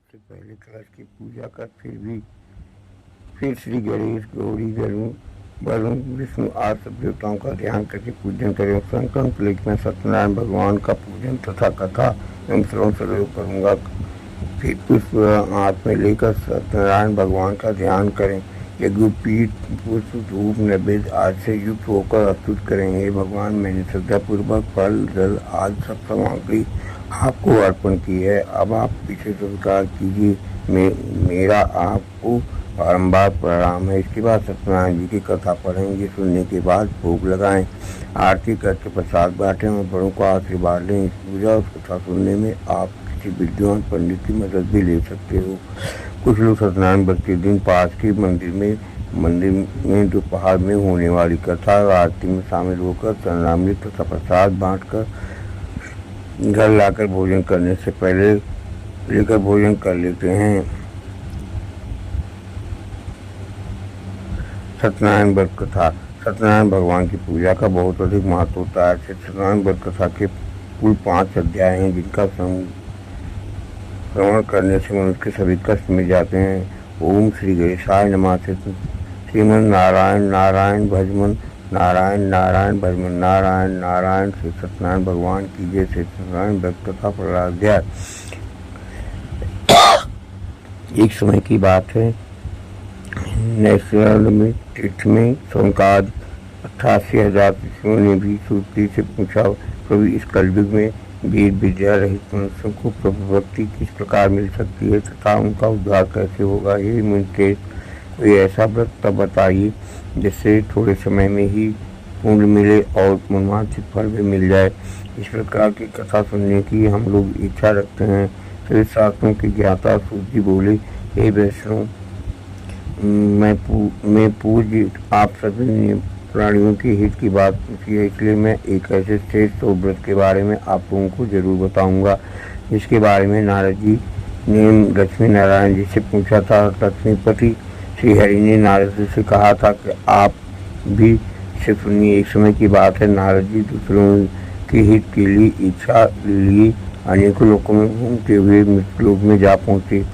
सबसे पहले कलश की पूजा कर फिर श्री गणेश, गौरी, वरुण, विष्णु आदि सब देवताओं का ध्यान करके पूजन करें। संकल्प लेख में सत्यनारायण भगवान का पूजन तथा कथा एवं श्रवण सहयोग करूँगा। फिर पुष्प हाथ में लेकर सत्यनारायण भगवान का ध्यान करें। यज्ञोपीठ, पुष्प, धूप, नैवेद्य आदि से युक्त होकर अस्तुत करेंगे। भगवान, मैंने श्रद्धापूर्वक फल, जल आदि सब सामग्री आपको अर्पण की है। अब आप पीछे स्वीकार कीजिए। मेरा आपको बारंबार प्रणाम है। इसके बाद सत्यनारायण जी की कथा पढ़ेंगे। सुनने के बाद भोग लगाएं, आरती करके प्रसाद बांटें और बड़ों को आशीर्वाद लें। इस पूजा और कथा सुनने में आप किसी विद्वान पंडित की मदद भी ले सकते हो। कुछ लोग सत्यनारायण व्रत के दिन पास के मंदिर में दोपहर में होने वाली कथा और आरती में शामिल होकर चरणामृत तथा प्रसाद बांटकर घर लाकर भोजन करने से पहले लेकर भोजन कर लेते हैं। सत्यनारायण व्रत कथा। सत्यनारायण भगवान की पूजा का बहुत अधिक महत्व होता है। सत्यनारायण व्रत कथा के कुल 5 अध्याय हैं, जिनका श्रवण करने से मनुष्य के सभी कष्ट मिट जाते हैं। ओम श्री गणेशाय नमः। श्रीमन नारायण नारायण भजमन, नारायण नारायण भजमन, नारायण नारायण। श्री सत्यनारायण भगवान की जय। श्री सत्यनारायण व्रत कथा प्रहलाद। एक समय की बात है, नैमिषारण्य में तीर्थ में शौनकादि 88,000 ऋषियों ने भी सूर्य से पूछा, प्रभु इस कलयुग में वेद विद्या रहित मनुष्यों को प्रभु भक्ति किस प्रकार मिल सकती है तथा उनका उद्धार कैसे होगा। हे मुनिश्रेष्ठ, कोई ऐसा व्रत तब बताइए जिससे थोड़े समय में ही पुण्य मिले और मनवांछित फल भी मिल जाए। इस प्रकार की कथा सुनने की हम लोग इच्छा रखते हैं। सभी शास्त्रों के ज्ञाता सूत जी बोले, हे वैष्णव, मैं पूज्य आप सभी प्राणियों के हित की बात पूछी है, इसलिए मैं एक ऐसे श्रेष्ठ व्रत के बारे में आप लोगों को जरूर बताऊंगा, जिसके बारे में नारद जी ने लक्ष्मी नारायण जी से पूछा था। लक्ष्मीपति श्री हरि ने नारद जी से कहा था कि आप भी इसे सुनिए। एक समय की बात है, नारद जी दूसरों के हित के लिए इच्छा लिए अनेकों लोगों में घूमते हुए मृत्युलोक में जा पहुँचे।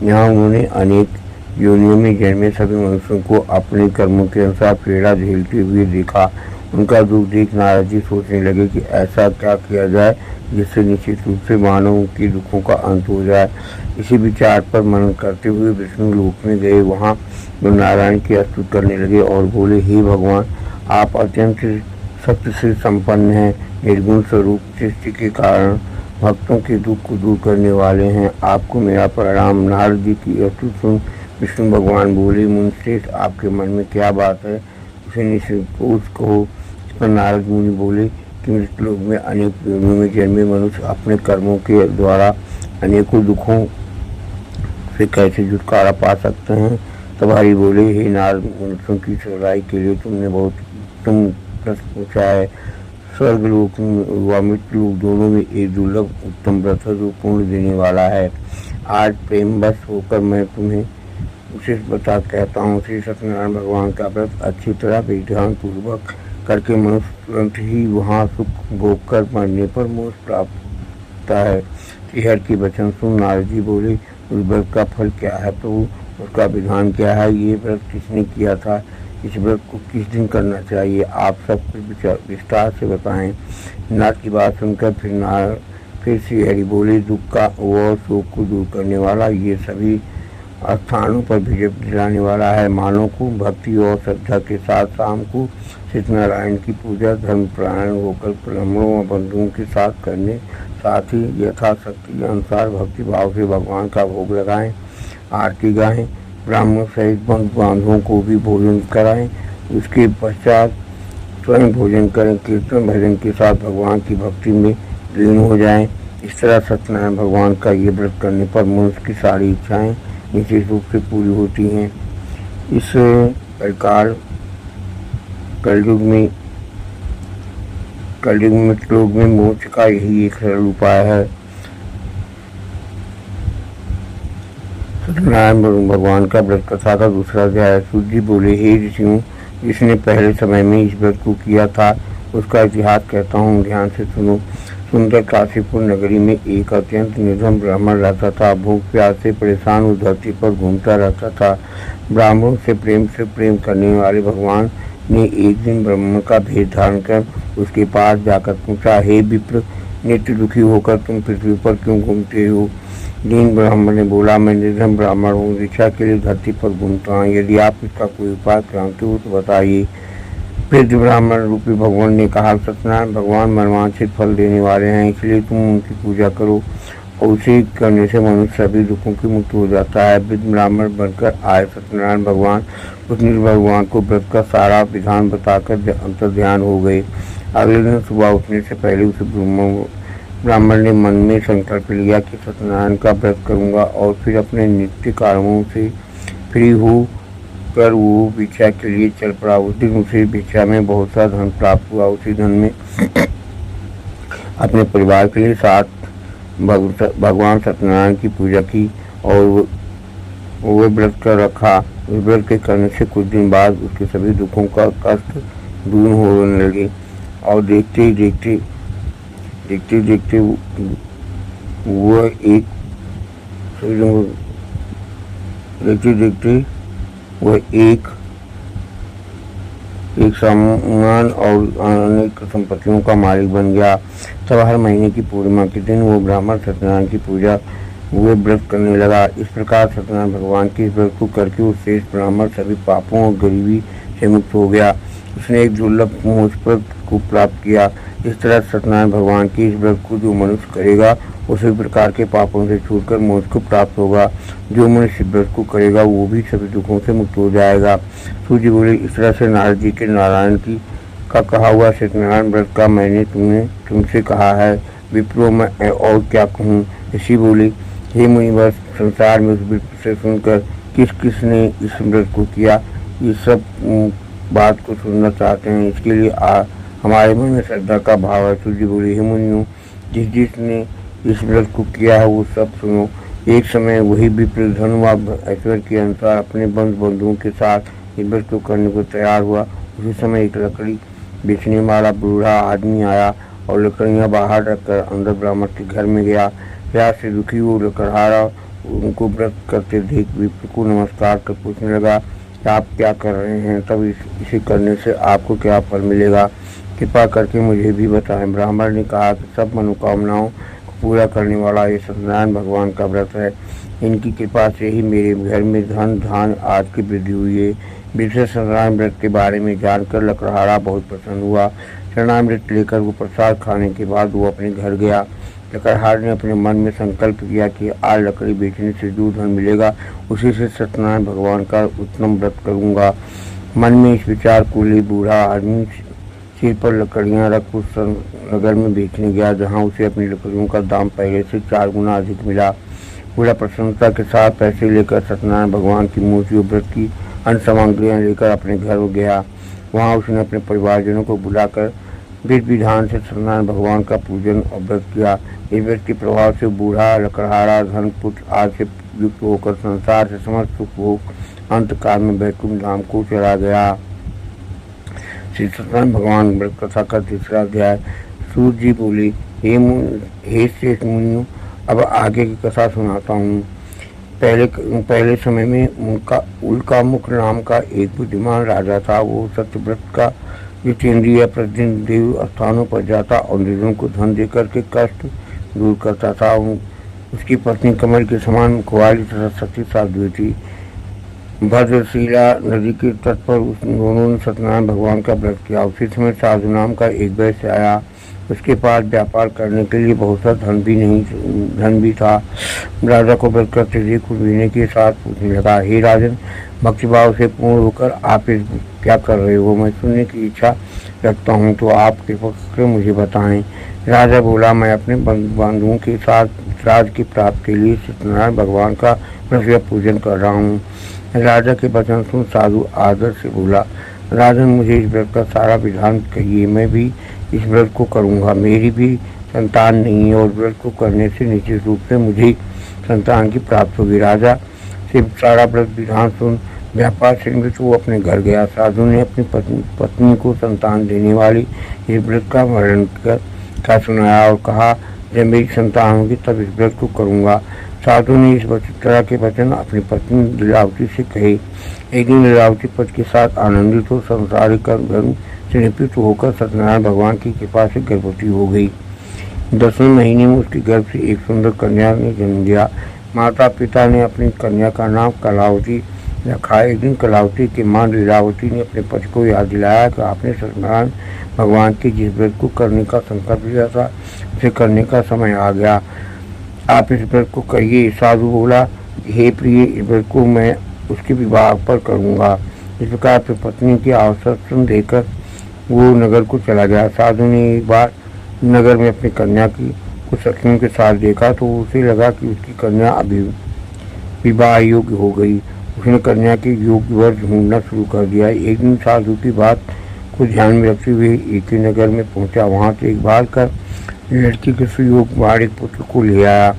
यहाँ उन्होंने अनेक योनियों में जन्मे सभी मनुष्यों को अपने कर्मों के अनुसार पीड़ा झेलते हुए देखा। उनका दुख देख नारद जी सोचने लगे कि ऐसा क्या किया जाए जिससे निश्चित रूप से मानवों के दुखों का अंत हो जाए। इसी विचार पर मनन करते हुए विष्णु लोक में गए। वहाँ वो नारायण की स्तुति करने लगे और बोले, हे भगवान, आप अत्यंत शक्ति से संपन्न हैं, निर्गुण स्वरूप, सृष्टि के कारण भक्तों के दुख को दूर करने वाले हैं। आपको मेरा प्रणाम। नारद जी की स्तुति सुन विष्णु भगवान बोले, मुनिश्रेष्ठ, आपके मन में क्या बात है, उसे निसंकोच कहो। इस पर नारद मुनि बोले कि मृत्युलोक में अनेक योनियों में जन्मे मनुष्य अपने कर्मों के द्वारा अनेकों दुखों से कैसे छुटकारा पा सकते हैं। तब हरि बोले, हे नारद, मनुष्यों की सगाई के लिए तुमने बहुत उत्तम प्रश्न पूछा है। स्वर्गलोक व मृत्युलोक दोनों में एक दुर्लभ उत्तम व्रत है जो पूर्ण देने वाला है। आज प्रेमवश होकर मैं तुम्हें उसे बता कहता हूँ। श्री सत्यनारायण भगवान का व्रत अच्छी तरह विधान पूर्वक करके मनुष्य तुरंत ही वहाँ सुख भोग कर मरने पर मोक्ष प्राप्त होता है। श्रीहरि की वचन सुन नारद जी बोले, उस व्रत का फल क्या है प्रभु, उसका विधान क्या है, ये व्रत किसने किया था, इस व्रत को किस दिन करना चाहिए, आप सब कुछ विस्तार से बताएं। नाथ की बात सुनकर फिर श्रीहरि बोले, दुख का व शोक को दूर करने वाला, ये सभी स्थानों पर विजय दिलाने वाला है। मानव को भक्ति और श्रद्धा के साथ शाम को सत्यनारायण की पूजा धर्मपरायण होकर ब्राह्मणों और बंधुओं के साथ करने, साथ ही यथाशक्ति के अनुसार भक्ति भाव से भगवान का भोग लगाएं, आरती गाएं, ब्राह्मणों सहित बंधु बांधवों को भी भोजन कराएं। उसके पश्चात स्वयं भोजन करें, कीर्तन भजन के साथ भगवान की भक्ति में लीन हो जाएं। इस तरह सत्यनारायण भगवान का ये व्रत करने पर मनुष्य की सारी इच्छाएं निश्चित रूप से पूरी होती हैं। इस प्रकार कलयुग में मृत्युलोक में मोक्ष का यही एक सरल उपाय है। सत्यनारायण भगवान का व्रत कथा का दूसरा अध्याय। सूत जी बोले, हे ऋषियों, जिसने पहले समय में इस व्रत को किया था उसका इतिहास कहता हूँ, ध्यान से सुनो। सुंदर काशीपुर नगरी में एक अत्यंत निर्धन ब्राह्मण रहता था। भूख प्यास से परेशान उस धरती पर घूमता रहता था। ब्राह्मणों से प्रेम करने वाले भगवान ने एक दिन ब्राह्मण का भेष धारण कर उसके पास जाकर पूछा, हे विप्र, नित्य दुखी होकर तुम पृथ्वी पर क्यों घूमते हो? दीन ब्राह्मण ने बोला, मैं निर्धन ब्राह्मण हूँ, भिक्षा के लिए धरती पर घूमता हूँ। यदि आप इसका कोई उपाय जानते हो तो बताइए। वृद्ध ब्राह्मण रूपी भगवान ने कहा, सत्यनारायण भगवान मनवांछित फल देने वाले हैं, इसलिए तुम उनकी पूजा करो और उसे करने से मनुष्य सभी दुखों की मुक्त हो जाता है। वृद्ध ब्राह्मण बनकर आए सत्यनारायण भगवान उस निर्भय भगवान को व्रत का सारा विधान बताकर अंतर ध्यान हो गए। अगले दिन सुबह उठने से पहले उसे ब्राह्मण ने मन में संकल्प लिया कि सत्यनारायण का व्रत करूंगा और फिर अपने नित्य कर्मों से फ्री हो कर वो भिक्षा के लिए चल पड़ा। उस दिन उसे भिक्षा में बहुत सा धन प्राप्त हुआ। उसी धन में अपने परिवार के लिए साथ भगवान सत्यनारायण की पूजा की और वो व्रत कर रखा। उस व्रत के करने से कुछ दिन बाद उसके सभी दुखों का कष्ट दूर होने लगे और देखते देखते वह एक सम्मान और अनेक संपत्तियों का मालिक बन गया। तब हर महीने की पूर्णिमा के दिन वो ब्राह्मण सत्यनारायण की पूजा वो व्रत करने लगा। इस प्रकार सत्यनारायण भगवान के इस व्रत को करके वो श्रेष्ठ ब्राह्मण सभी पापों और गरीबी से मुक्त हो गया। उसने एक दुर्लभ मोक्ष पद को प्राप्त किया। इस तरह सत्यनारायण भगवान के इस व्रत को जो मनुष्य करेगा उसी प्रकार के पापों से छूटकर मोक्ष को प्राप्त होगा। जो मनुष्य व्रत को करेगा वो भी सभी दुखों से मुक्त हो जाएगा। सूर्य बोले, इस तरह से नारद जी के नारायण की का कहा हुआ सत्यनारायण व्रत का मैंने तुमसे कहा है। विप्रो, मैं और क्या कहूँ? ऋषि बोले, हे मुनिवर, संसार में उस विप्र से सुनकर किस ने इस व्रत को किया, ये सब बात को सुनना चाहते हैं। इसके लिए हमारे मन में श्रद्धा का भाव है। सूर्य बोले, हे मुनियों, जिसने इस व्रत को किया है वो सब सुनो। एक समय वही विप्र धन व ऐश्वर्य के अनुसार अपने बंधुओं के साथ इस व्रत को करने को तैयार हुआ। उसी समय एक लकड़ी बेचने वाला बूढ़ा आदमी आया और लकड़ियाँ बाहर रखकर अंदर ब्राह्मण के घर में गया। प्यास से दुखी वो लकड़हारा उनको व्रत करते देख विप्र को नमस्कार कर पूछने लगा, आप क्या कर रहे हैं? तब इसे करने से आपको क्या फल मिलेगा? कृपा करके मुझे भी बताएं। ब्राह्मण ने कहा कि सब मनोकामनाओं को पूरा करने वाला ये सत्यनारायण भगवान का व्रत है। इनकी कृपा से ही मेरे घर में धन धान आज की वृद्धि हुई है। विशेष सत्यनारायण व्रत के बारे में जानकर लकड़हारा बहुत प्रसन्न हुआ। सत्यनारायण व्रत लेकर वो प्रसाद खाने के बाद वो अपने घर गया। लकड़हार ने अपने मन में संकल्प किया कि आज लकड़ी बेचने से जो धन मिलेगा उसी से सत्यनारायण भगवान का उत्तम व्रत करूंगा। मन में इस विचार को ले बूढ़ा आदमी सिर पर लकड़ियां रख उस नगर में बेचने गया, जहां उसे अपनी लकड़ियों का दाम पहले से 4 गुना अधिक मिला। बूढ़ा प्रसन्नता के साथ पैसे लेकर सत्यनारायण भगवान की मूर्ति और व्रत की अन्य सामग्रियाँ लेकर अपने घर गया। वहाँ उसने अपने परिवारजनों को बुलाकर विधि विधान से सत्यनारायण भगवान का पूजन और व्रत किया। इस व्रत के प्रभाव से बूढ़ा लकड़हारा धन पुत्र आज से युक्त होकर संसार से समस्त सुख भोग अंत काल में वैकुंठ धाम को चला गया। श्री सत्यनारायण भगवान व्रत कथा का तीसरा अध्याय। सूर्य जी बोले, हे श्रेष्ठ मुनियों, अब आगे की कथा सुनाता हूँ। पहले समय में उल्कामुख नाम का एक बुद्धिमान राजा था। वो सत्यव्रत का जितेंद्रिय प्रतिदिन देव स्थानों पर जाता और निर्धनों को धन देकर के कष्ट दूर करता था। उसकी पत्नी कमल के समान मुखवाली तथा सती साध्वी थी। भद्रशिला नदी के तट पर उस दोनों ने सत्यनारायण भगवान का व्रत किया। उसी समय साधु नाम का एक वैश्य आया। उसके पास व्यापार करने के लिए बहुत सा धन भी था। राजा को व्रत करते देख कुछ विनय के साथ पूछने लगा, हे राजन, भक्तिभाव से पूर्ण होकर आप इस क्या कर रहे हो? मैं सुनने की इच्छा रखता हूँ, तो आप कृपा करके मुझे बताएं। राजा बोला, मैं अपने बंधुओं के साथ राज की प्राप्ति के लिए सत्यनारायण भगवान का व्रत पूजन कर रहा हूँ। राजा के वचन सुन साधु आदर से बोला, राजन, मुझे इस व्रत का सारा विधान कहिए, मैं भी इस व्रत को करूँगा। मेरी भी संतान नहीं है और व्रत को करने से निश्चित रूप से मुझे संतान की प्राप्ति होगी। राजा से सारा व्रत विधान सुन व्यापार से निवृत्त वो अपने घर गया। साधु ने अपनी पत्नी को संतान देने वाली इस व्रत का वर्णन कर का सुनाया और कहा, जब मेरी संतान होगी तब इस व्रत को करूँगा। साधु ने इस तरह के वचन अपनी पत्नी लीलावती से कहे। एक दिन लीलावती पति के साथ आनंदित हो संसारिक धर्म से निवृत्त होकर सत्यनारायण भगवान की कृपा से गर्भवती हो गई। 10वें महीने में उसके गर्भ से एक सुंदर कन्या ने जन्म दिया। माता पिता ने अपनी कन्या का नाम कलावती रखा। एक दिन कलावती की मां लीलावती ने अपने पति को याद दिलाया कि आपने सत्यनारायण भगवान के जिस व्रत को करने का संकल्प लिया था उसे करने का समय आ गया। आप इस व्रत को करिए। साधु बोला, हे प्रिय, इस व्रत को मैं उसके विवाह पर करूँगा। इस प्रकार अपनी पत्नी की आश्वासन देकर वो नगर को चला गया। साधु ने एक बार नगर में अपनी कन्या की कुछ सखियों के साथ देखा तो उसे लगा कि उसकी कन्या अभी विवाह योग्य हो गई। उसने कन्या के योग्य वर ढूंढना शुरू कर दिया। एक दिन साधु की बात को ध्यान में रखते हुए एक ही नगर में पहुंचा। वहां से एक बार कर लड़की के सुयोग वाले पुत्र को ले आया।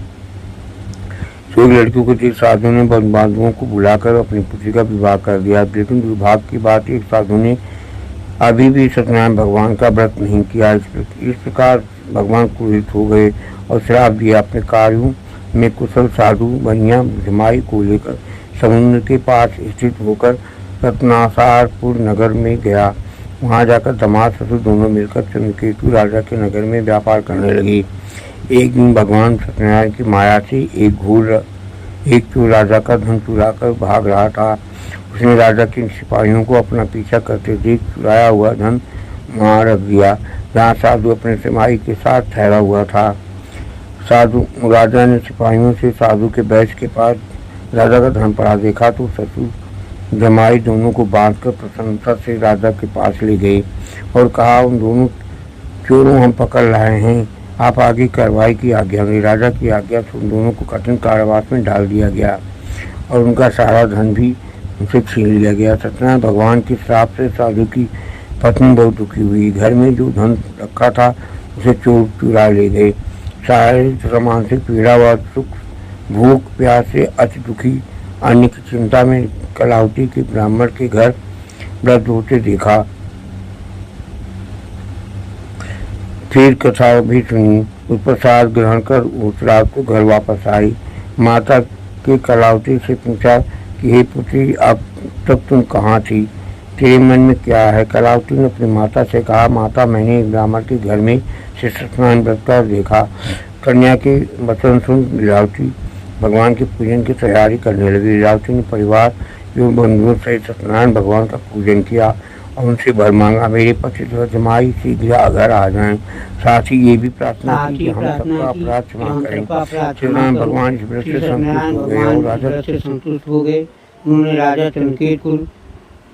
सुयोग लड़कियों को देख साधु ने बंधुओं को बुलाकर अपनी पुत्री का विवाह कर दिया। लेकिन दुर्भाग्य की बात एक साधु ने अभी भी सत्यनारायण भगवान का व्रत नहीं किया। इस प्रकार भगवान क्रोधित हो गए और श्राप दिया। अपने कार्यों में कुशल साधु बनिया जमाई को लेकर समुद्र के पास स्थित होकर रत्नासारपुर नगर में गया। वहां जाकर दामाद ससुर दोनों मिलकर चंद्रकेतु राजा के नगर में व्यापार करने लगे। एक दिन भगवान सत्यनारायण की माया से एक चोर राजा का धन चुरा कर भाग रहा था। उसने राजा के सिपाहियों को अपना पीछा करते देख चुराया हुआ धन वहां रख दिया जहाँ साधु अपने सिपाही के साथ ठहरा हुआ था। राजा ने सिपाहियों से साधु के बैठ के पास राजा का धन पड़ा देखा तो ससुर जमाई दोनों को बांधकर प्रसन्नता से राजा के पास ले गए और कहा, उन दोनों चोरों हम पकड़ लाए हैं, आप आगे कार्रवाई की आज्ञा दें। राजा की आज्ञा से उन दोनों को कठिन कारावास में डाल दिया गया और उनका सारा धन भी उनसे छीन लिया गया। सत्यनारायण भगवान के श्राप से साधु की पत्नी बहुत दुखी हुई। घर में जो धन रखा था उसे चोर चुरा ले गए। शारीरिक मानसिक पीड़ा व सुख भूख प्यास से अति दुखी अन्य की चिंता में कलावती के ब्राह्मण के घर व्रत होते देखा। फिर कथा भी सुनी। उस प्रसाद ग्रहण कर उस रात को घर वापस आई। माता के कलावती से पूछा कि हे पुत्री, अब तक तुम कहाँ थी, तेरे मन में क्या है? कलावती ने अपनी माता से कहा, माता, मैंने एक ब्राह्मण के घर में से सत्यनारायण व्रत का देखा। कन्या के वचन सुन लीलावती भगवान के पूजन की तैयारी करने लगी। लीलावती ने परिवार एवं बंधुओं सहित सत्यनारायण भगवान का पूजन किया और उनसे वर मांगा, मेरे पति जमाई शीघ्र घर आ जाएं। साथ ही ये भी प्रार्थना की कि हम सबका अपराध क्षमा करें। सत्यनारायण भगवान इस व्रत से संतुष्ट हो गए और राजा से संतुष्ट हो गए। उन्होंने राजा चंद्रकेतु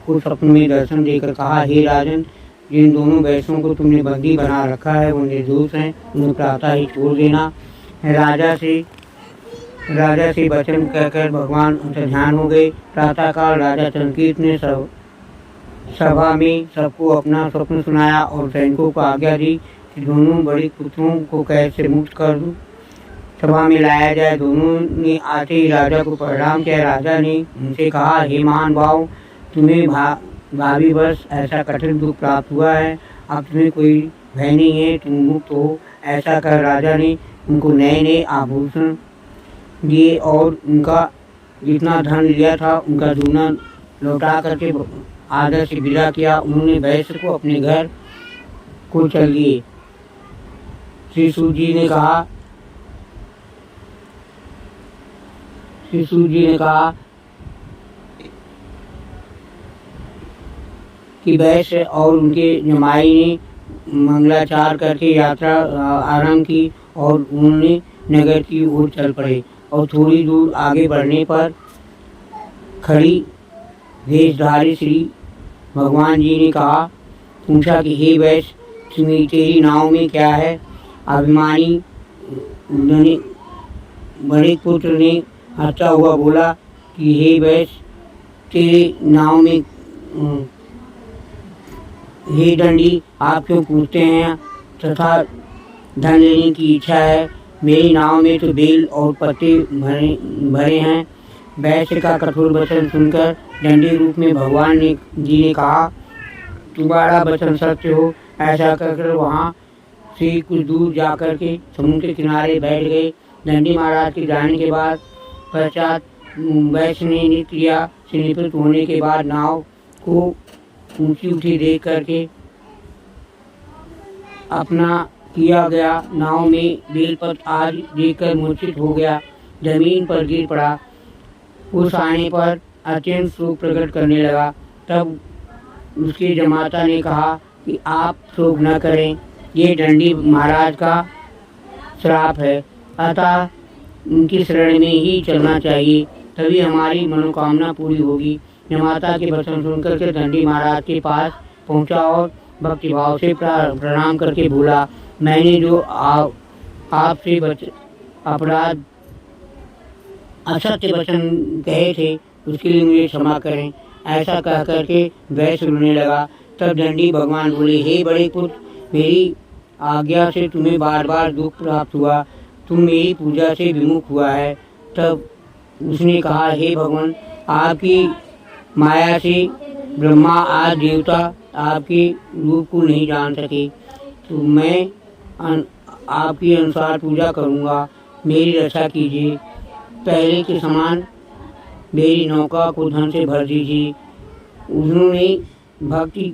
को स्वप्न में दर्शन देकर कहा, हे राजन, जिन दोनों वैश्यों को तुमने बंदी बना रखा है वो निर्दोष हैं, उन्हें प्रातः ही छोड़ देना। राजा से वचन कहकर भगवान उनसे ध्यान हो गए। प्रातःकाल राजा चंद्रकेतु ने सभा में सबको अपना स्वप्न सुनाया और सैनिकों को आज्ञा दी कि दोनों बड़े पुत्रों को कैद से मुक्त कर सभा में लाया जाए। दोनों ने आते ही राजा को प्रणाम किया। राजा ने उनसे कहा, हे महान भाव, तुम्हें भावी वर्ष ऐसा कठिन दुख प्राप्त हुआ है, अब तुम्हें कोई भय नहीं है, तुम मुक्त हो। ऐसा कर राजा ने उनको नए नए आभूषण दिए और उनका जितना धन लिया था उनका दूना लौटा करके आदर से विदा किया। उन्होंने वैश्य को अपने घर को चल दिए। श्री सूत जी ने कहा कि वैश्य और उनके जमाई ने मंगलाचार करके यात्रा आरंभ की और उन्होंने नगर की ओर चल पड़े। और थोड़ी दूर आगे बढ़ने पर खड़ी वेशधारी श्री भगवान जी ने पूछा कि हे वैश्य, तेरी नाव में क्या है? अभिमानी बड़े पुत्र ने हंसता हुआ बोला कि हे वैश्य, तेरे नाव में हे दंडी, आप क्यों पूछते हैं तथा धन लेने की इच्छा है? मेरी नाव में तो बेल और पत्ते भरे हैं। वैश्य का कठोर वचन सुनकर दंडी रूप में भगवान जी ने कहा, तुम्हारा वचन सत्य हो। ऐसा कहकर वहाँ से कुछ दूर जाकर के समुद्र के किनारे बैठ गए। दंडी महाराज के जाने के बाद पश्चात वैश्य ने नृत्य क्रिया से निवृत्त होने के बाद नाव को ऊंची ऊंची देख करके अपना किया गया। नाव में बेलपत्र आदि देखकर मूर्छित हो गया, जमीन पर गिर पड़ा। उस आने पर अत्यंत शोक प्रकट करने लगा। तब उसके जमाता ने कहा कि आप शोक न करें, ये दंडी महाराज का श्राप है, अतः उनकी शरण में ही चलना चाहिए, तभी हमारी मनोकामना पूरी होगी। जमाता के वचन सुनकर के दंडी महाराज के पास पहुंचा और भक्तिभाव से प्रणाम करके बोला, मैंने जो आपसे अपराध असत्य वचन कहे थे उसके लिए मुझे क्षमा करें। ऐसा कह करके वैश्य रोने लगा। तब दंडी भगवान बोले, हे बड़े पुत्र, मेरी आज्ञा से तुम्हें बार बार दुख प्राप्त हुआ, तुम मेरी पूजा से विमुख हुआ है। तब उसने कहा, हे भगवान, आपकी माया से ब्रह्मा आदि देवता आपके रूप को नहीं जान सके, तो मैं आपके अनुसार पूजा करूँगा, मेरी रक्षा कीजिए। पहले के समान मेरी नौका को धन से भर दीजिए। उन्होंने भक्ति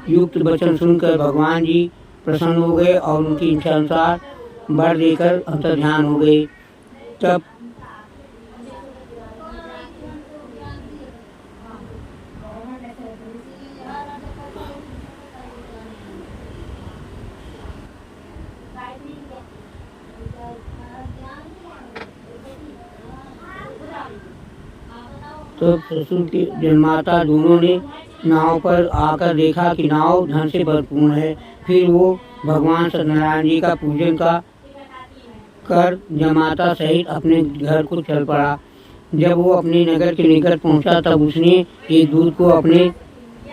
युक्त वचन सुनकर भगवान जी प्रसन्न हो गए और उनकी इच्छा अनुसार वर देकर अंतर्ध्यान हो गए। तब ससुर के जन्माता दोनों ने नाव पर आकर देखा कि नाव धन से भरपूर है। फिर वो भगवान सत्यनारायण जी का पूजन कर जमाता सहित अपने घर को चल पड़ा। जब वो अपने नगर के निकट पहुंचा तब उसने एक दूत को अपने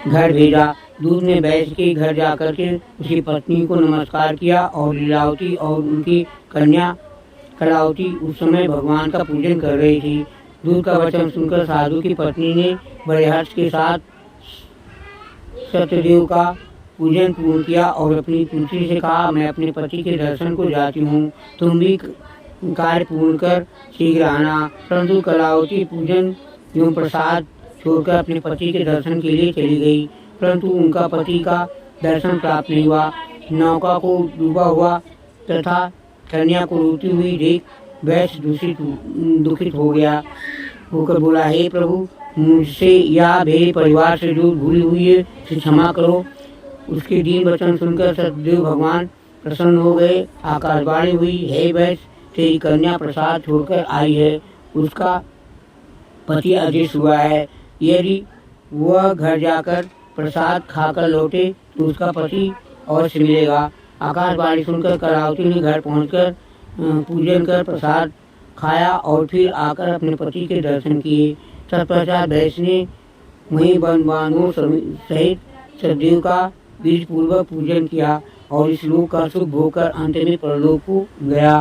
घर भेजा। दूत ने वैश्य के घर जाकर के उसकी पत्नी को नमस्कार किया और लीलावती और उनकी कन्या कलावती उस समय भगवान का पूजन कर रही थी। दूत का वचन सुनकर साधु की पत्नी ने बड़े हर्ष के साथ सत्यदेव का पूजन पूर्ण किया और अपनी पुत्री से कहा, मैं अपने पति के दर्शन को जाती हूँ, तुम भी कार्य पूर्ण कर शीघ्र आना। परंतु कलावती पूजन एवं प्रसाद छोड़कर अपने पति के दर्शन के लिए चली गई, परंतु उनका पति का दर्शन प्राप्त नहीं हुआ। नौका को डूबा हुआ तथा कन्या को रोती हुई देख वैश्य दुखित हो गया, होकर बोला, हे प्रभु, मुझसे या मेरे परिवार से जो भूल हुई है उसे क्षमा करो। उसके दीन वचन सुनकर सत्यदेव भगवान प्रसन्न हो गए। आकाशवाणी हुई, हे वैश्य, तेरी कन्या प्रसाद छोड़कर आई है, उसका पति अदृश्य हुआ है, यदि वह घर जाकर प्रसाद खाकर लौटे तो उसका पति अवश्य मिलेगा। आकाशवाणी सुनकर कलावती ने घर पहुंचकर पूजन कर प्रसाद खाया और फिर आकर अपने पति के दर्शन किए। तत्पश्चात वैश्य ने वहीं वन बांधवों सहित सदैव का विधि पूर्वक पूजन किया और इस लोक का सुख भोगकर अंत में परलोक को गया।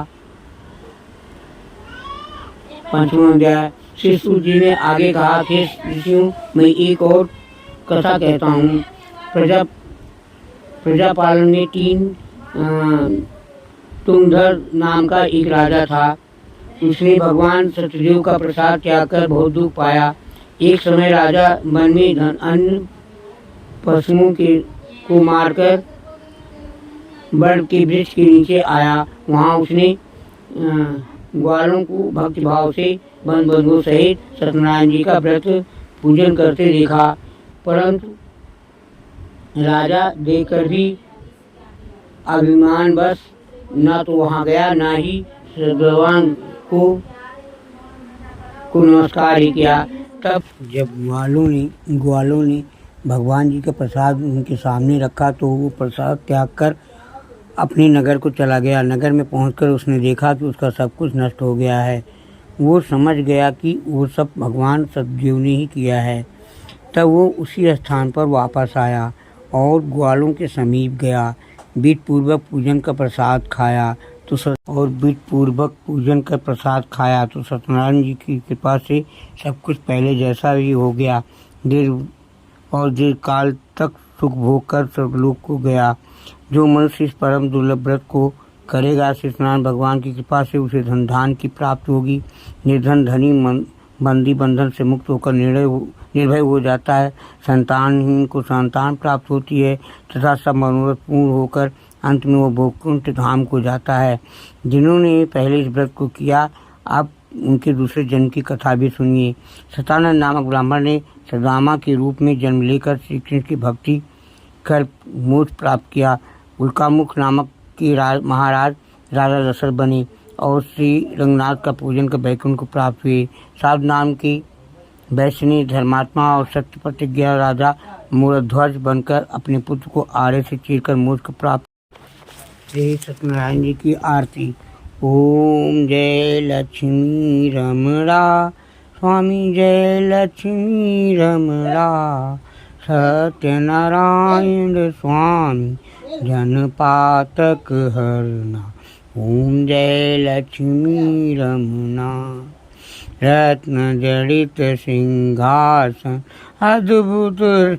5वां अध्याय। श्री सूत जी ने आगे कहा कि ऋषियों, मैं एक और कथा कहता हूँ। प्रजापालन में 3 तुंगधर नाम का एक राजा था। उसने भगवान सत्यदेव का प्रसाद त्याग कर बहुत दुख पाया। एक समय राजा वन में अन्य पशुओं को मारकर बड़ के वृक्ष के नीचे आया। वहाँ उसने ग्वालों को भक्तिभाव से वन बंधुओं सहित सत्यनारायण जी का व्रत पूजन करते देखा, परंतु राजा देखकर भी अभिमान बस न तो वहाँ गया न ही भगवान को नमस्कार ही किया। तब जब ग्वालों ने भगवान जी का प्रसाद उनके सामने रखा तो वो प्रसाद त्याग कर अपने नगर को चला गया। नगर में पहुंचकर उसने देखा कि उसका सब कुछ नष्ट हो गया है। वो समझ गया कि वो सब भगवान सत्यदेव ने ही किया है। तब वो उसी स्थान पर वापस आया और ग्वालों के समीप गया। विधि पूर्वक पूजन का प्रसाद खाया तो सत्यनारायण जी की कृपा से सब कुछ पहले जैसा ही हो गया। दीर्घ काल तक सुख भोग कर स्वर्गलोक को गया। जो मनुष्य इस परम दुर्लभ व्रत को करेगा, श्री सत्यनारायण भगवान की कृपा से उसे धन धान की प्राप्ति होगी। निर्धन धनी बंदी बंधन से मुक्त होकर निर्भय हो जाता है। संतानहीन को संतान प्राप्त होती है तथा सब मनोरथ पूर्ण होकर अंत में वो वैकुंठ धाम को जाता है। जिन्होंने पहले इस व्रत को किया, आप उनके दूसरे जन्म की कथा भी सुनिए। सतानंद नामक ब्राह्मण ने सदामा के रूप में जन्म लेकर श्री कृष्ण की भक्ति कर मोक्ष प्राप्त किया। उल्कामुख नामक के महाराज राजा दशरथ बने और श्री रंगनाथ का पूजन कर वैकुंठ को प्राप्त हुए। साध नाम के वैश्य ने धर्मात्मा और सत्य प्रतिज्ञा राजा मूलध्वज बनकर अपने पुत्र को आड़े से चीरकर मोक्ष को प्राप्त। श्री सत्यनारायण जी की आरती। ओम जय लक्ष्मी रमणा, स्वामी जय लक्ष्मी रमणा, सत्यनारायण स्वामी जनपातक हरना। ओम जय लक्ष्मी रमणा। रत्न जड़ित सिंहासन अद्भुत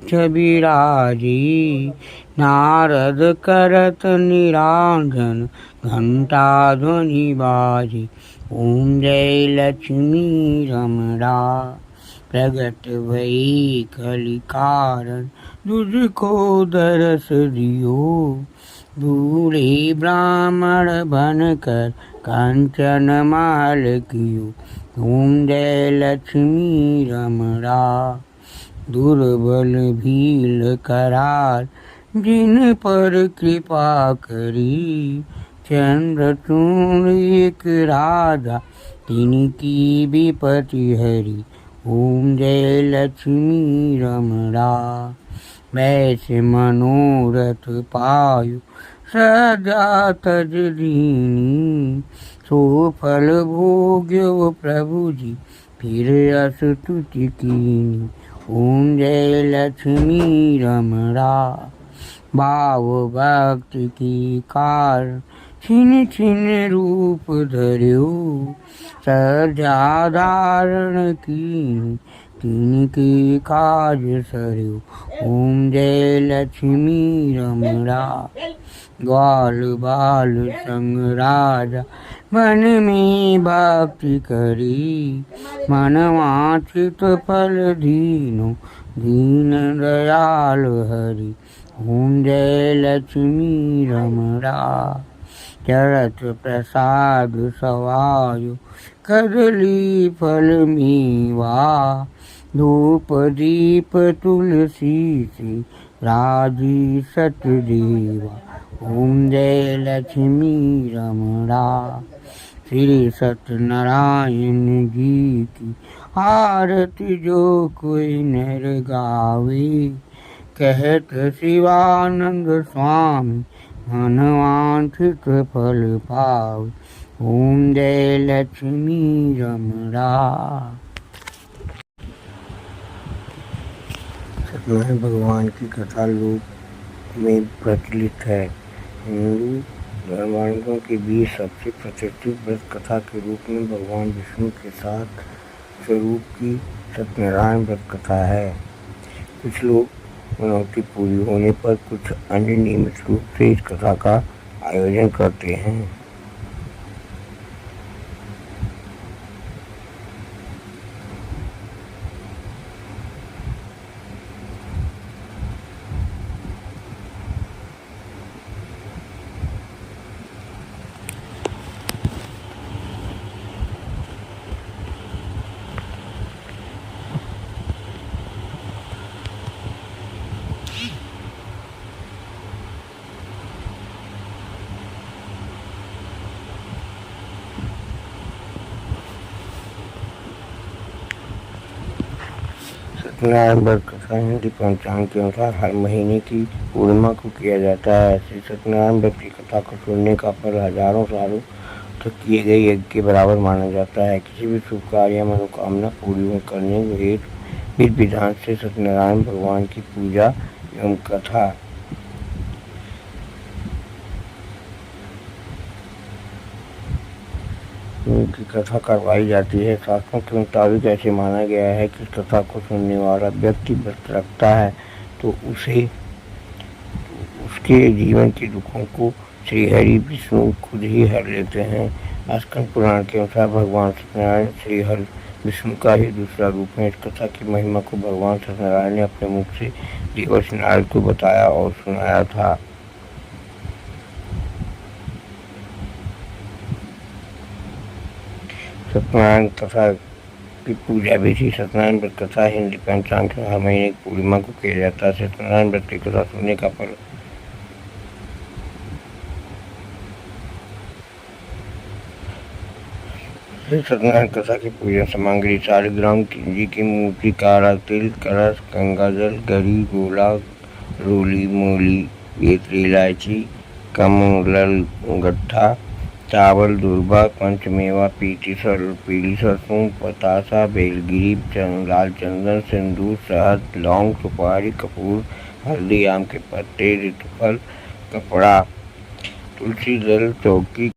छबिराजी, नारद करत निरांजन घंटा ध्वनि बाजी। ओम जय लक्ष्मी रमणा। प्रगट भई कलि कारण तुझको दरस दियो, बूढ़े ब्राह्मण बनकर कंचन माल कियो। ओम जय लक्ष्मी रमणा। दुर्बल भील करार जिन पर कृपा करी, चंद्रचूड़ एक राजा तिनकी विपति हरी। ओम जय लक्ष्मी रमणा। वैसे मनोरथ पायु सदा तज दीनी, सो फल भोग्यो प्रभु जी फिर अस्तुति कीनी। ओम जय लक्ष्मी रमणा। भाव भक्ति की कारण छिन छिन रूप धर्यो, सजा धारण कीनी तिनके काज सरयो। ओम जय लक्ष्मी रमणा। ग्वाल बाल संग राजा मन में भक्ति करी, मन वांछित फल दीनो दीन दयाल हरि। ओम जय लक्ष्मी रमणा। चरत प्रसाद सवायो कदली फल मीवा, धूप दीप तुलसी से राजी सतदेवा। ओम जय लक्ष्मी रमणा। श्री सत्यनारायण जी की आरती जो कोई नर गावे, कहत शिवानंद स्वामी मन वांछित फल पावे। ओम जय लक्ष्मी रमणा। सत्यनारायण भगवान की कथा लोक में प्रचलित है। हिंदू धर्मावलंबियों के बीच सबसे प्रतिष्ठित व्रत कथा के रूप में भगवान विष्णु के साथ स्वरूप की सत्यनारायण व्रत कथा है। कुछ लोग मनौती पूरी होने पर कुछ अन्य नियमित रूप से इस कथा का आयोजन करते हैं। सत्यनारायण व्रत कथा हिंदी पंचांग के अनुसार हर महीने की पूर्णिमा को किया जाता है। श्री सत्यनारायण व्रत की कथा को सुनने का फल हजारों सालों तक किए गए यज्ञ के बराबर माना जाता है। किसी भी शुभ कार्य या मनोकामना पूरी करने हेतु विधि विधान से सत्यनारायण भगवान की पूजा एवं कथा की कथा करवाई जाती है। शास्त्रों के मुताबिक ऐसे माना गया है कि कथा को सुनने वाला व्यक्ति व्रत रखता है तो उसके उसके जीवन के दुखों को श्री हरि विष्णु खुद ही हर लेते हैं। स्कंद पुराण के अनुसार भगवान सत्यनारायण श्री हरि विष्णु का ही दूसरा रूप है। इस कथा की महिमा को भगवान सत्यनारायण ने अपने मुख से देवर्षि नारद को बताया और सुनाया था। सत्यनारायण कथा की पूजा विधि। सत्यनारायण व्रत कथा हिंदी पंचांग के हर महीने की पूर्णिमा को किया जाता है। सत्यनारायण व्रत की कथा सुनने का फल सत्यनारायण कथा की पूजा सामग्री 4 ग्राम जी की मूर्ति, काला तिल, कलश, गंगाजल, गरी, गोला, रोली, मूली, वेतरी इलायची, कमलल गट्ठा, चावल, दूर्बा, पंचमेवा, पीली सरसों, पतासा, बेलगिरी, लाल चंदन, सिंदूर, शहद, लौंग, सुपारी, कपूर, हल्दी, आम के पत्ते, ऋतुफल, कपड़ा, तुलसी दल, चौकी,